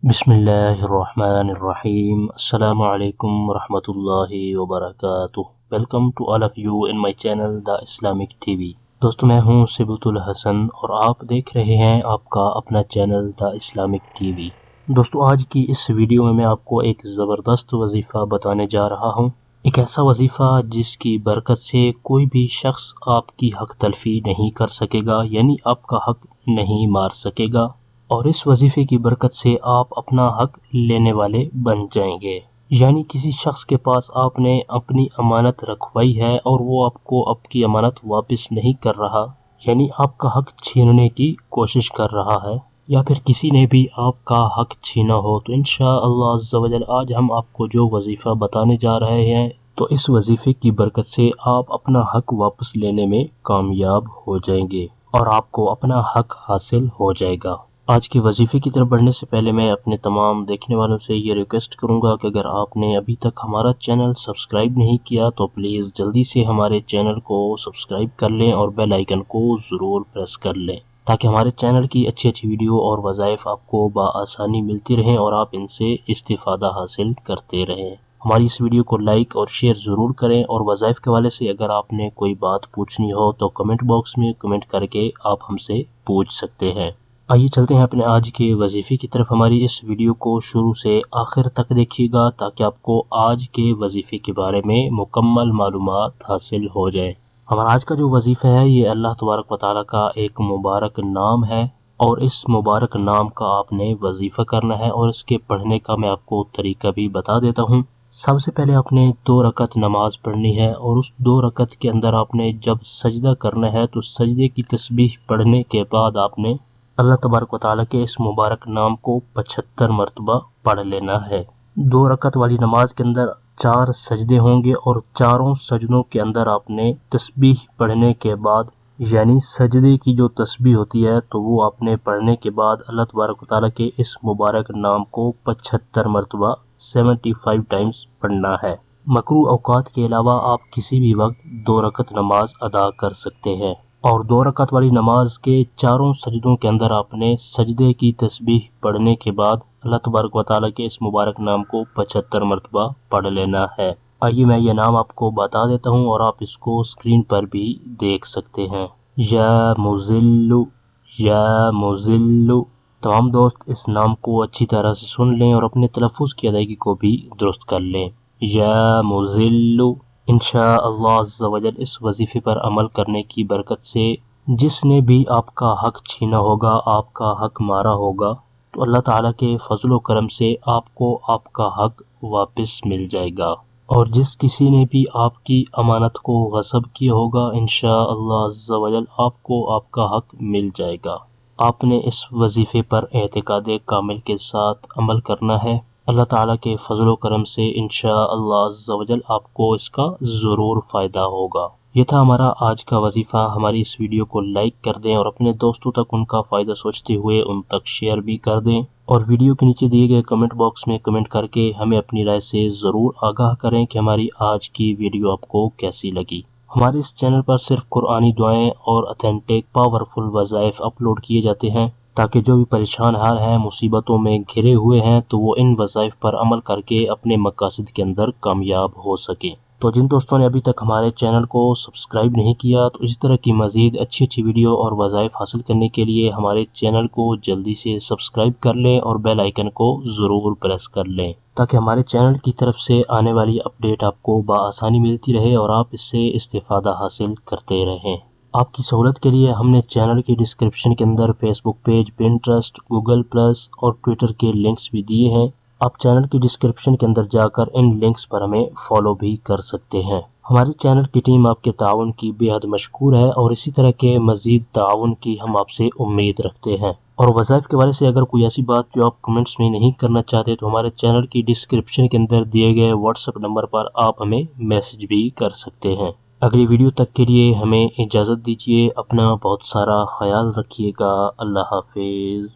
Bismillahirrahmanirrahim. Assalamualaikum warahmatullahi wabarakatuh. Welcome to all of you in my channel The Islamic TV. दोस्तों मैं हूं सिबतुल हसन और आप देख रहे हैं आपका अपना चैनल द इस्लामिक टीवी। दोस्तों आज की इस वीडियो में मैं आपको एक ज़बरदस्त वजीफ़ा बताने जा रहा हूं। एक ऐसा वजीफ़ा जिसकी बरकत से कोई भी शख्स आपकी हक तलफी नहीं कर सकेगा, यानी आपका हक नहीं मार सकेगा, और इस वजीफे की बरकत से आप अपना हक लेने वाले बन जाएंगे। यानी किसी शख्स के पास आपने अपनी अमानत रखवाई है और वो आपको आपकी अमानत वापस नहीं कर रहा, यानी आपका हक छीनने की कोशिश कर रहा है, या फिर किसी ने भी आपका हक छीना हो, तो इंशाअल्लाह अज़्ज़ा वजल आज हम आपको जो वजीफा बताने जा रहे हैं, तो इस वजीफे की बरकत से आप अपना हक वापस लेने में कामयाब हो जाएंगे और आपको अपना हक हासिल हो जाएगा। आज के वजीफे की तरफ बढ़ने से पहले मैं अपने तमाम देखने वालों से ये रिक्वेस्ट करूंगा कि अगर आपने अभी तक हमारा चैनल सब्सक्राइब नहीं किया तो प्लीज़ जल्दी से हमारे चैनल को सब्सक्राइब कर लें और बेल आइकन को ज़रूर प्रेस कर लें, ताकि हमारे चैनल की अच्छी अच्छी वीडियो और वज़ाइफ आपको बआसानी मिलती रहें और आप इनसे इस्तिफ़ादा हासिल करते रहें। हमारी इस वीडियो को लाइक और शेयर ज़रूर करें, और वज़ाइफ के हवाले से अगर आपने कोई बात पूछनी हो तो कमेंट बॉक्स में कमेंट करके आप हमसे पूछ सकते हैं। आइए चलते हैं अपने आज के वजीफे की तरफ। हमारी इस वीडियो को शुरू से आखिर तक देखिएगा ताकि आपको आज के वजीफे के बारे में मुकम्मल मालूमात हासिल हो जाए। हमारा आज का जो वजीफा है ये अल्लाह तबारक व तआला का एक मुबारक नाम है, और इस मुबारक नाम का आपने वजीफा करना है, और इसके पढ़ने का मैं आपको तरीका भी बता देता हूँ। सबसे पहले आपने 2 रकत नमाज पढ़नी है, और उस 2 रकत के अंदर आपने जब सजदा करना है तो सजदे की तस्बीह पढ़ने के बाद आपने अल्लाह तबारक व तआला के इस मुबारक नाम को 75 मरतबा पढ़ लेना है। 2 रकत वाली नमाज के अंदर 4 सजदे होंगे, और चारों सजदों के अंदर आपने तस्बीह पढ़ने के बाद, यानी सजदे की जो तस्बीह होती है तो वो आपने पढ़ने के बाद अल्लाह तबारक व तआला के इस मुबारक नाम को 75 मरतबा 75 टाइम्स पढ़ना है। मकरू औकात के अलावा आप किसी भी वक्त 2 रकत नमाज अदा कर सकते हैं, और 2 रकत वाली नमाज के चारों सजदों के अंदर आपने सजदे की तस्बीह पढ़ने के बाद अल्लाह तबारक व तआला के इस मुबारक नाम को 75 मरतबा पढ़ लेना है। आइए मैं ये नाम आपको बता देता हूँ और आप इसको स्क्रीन पर भी देख सकते हैं। या मुज़िल्लु, या मुज़िल्लु। तमाम दोस्त इस नाम को अच्छी तरह से सुन लें और अपने तलफ़ुज़ की अदायगी को भी दुरुस्त कर लें। या मुज़िल्लु। इंशाअल्लाह अज़्ज़ा वजल इस वजीफे पर अमल करने की बरकत से जिसने भी आपका हक छीना होगा, आपका हक मारा होगा, तो अल्लाह ताला के फजल व करम से आपको आपका हक वापस मिल जाएगा, और जिस किसी ने भी आपकी अमानत को गसब किया होगा इंशाअल्लाह अज़्ज़ा वजल आपको आपका हक मिल जाएगा। आपने इस वजीफे पर एतकाद कामिल के साथ अमल करना है। अल्लाह ताला के फजल व करम से इंशाअल्लाह अज़्ज़ा वजल आपको इसका ज़रूर फ़ायदा होगा। ये था हमारा आज का वजीफ़ा। हमारी इस वीडियो को लाइक कर दें और अपने दोस्तों तक उनका फ़ायदा सोचते हुए उन तक शेयर भी कर दें, और वीडियो के नीचे दिए गए कमेंट बॉक्स में कमेंट करके हमें अपनी राय से ज़रूर आगाह करें कि हमारी आज की वीडियो आपको कैसी लगी। हमारे इस चैनल पर सिर्फ कुरानी दुआएं और ऑथेंटिक पावरफुल वज़ाइफ अपलोड किए जाते हैं, ताकि जो भी परेशान हाल हैं, मुसीबतों में घिरे हुए हैं, तो वो इन वज़ाइफ पर अमल करके अपने मकासद के अंदर कामयाब हो सके। तो जिन दोस्तों ने अभी तक हमारे चैनल को सब्सक्राइब नहीं किया, तो इस तरह की मज़ीद अच्छी अच्छी वीडियो और वज़ाइफ हासिल करने के लिए हमारे चैनल को जल्दी से सब्सक्राइब कर लें और बेल आइकन को ज़रूर प्रेस कर लें, ताकि हमारे चैनल की तरफ से आने वाली अपडेट आपको बआसानी मिलती रहे और आप इससे इस्तिफ़ादा हासिल करते रहें। आपकी सहूलत के लिए हमने चैनल की डिस्क्रिप्शन के अंदर Facebook page, Pinterest, Google plus और ट्विटर के लिंक्स भी दिए हैं। आप चैनल की डिस्क्रिप्शन के अंदर जाकर इन लिंक्स पर हमें फॉलो भी कर सकते हैं। हमारे चैनल की टीम आपके ताउन की बेहद मशकूर है, और इसी तरह के मजीद ताउन की हम आपसे उम्मीद रखते हैं। और वज़ाइफ के बारे से अगर कोई ऐसी बात जो आप कमेंट्स में नहीं करना चाहते, तो हमारे चैनल की डिस्क्रिप्शन के अंदर दिए गए व्हाट्सएप नंबर पर आप हमें मैसेज भी कर सकते हैं। अगली वीडियो तक के लिए हमें इजाज़त दीजिए। अपना बहुत सारा ख्याल रखिएगा। अल्लाह हाफिज़।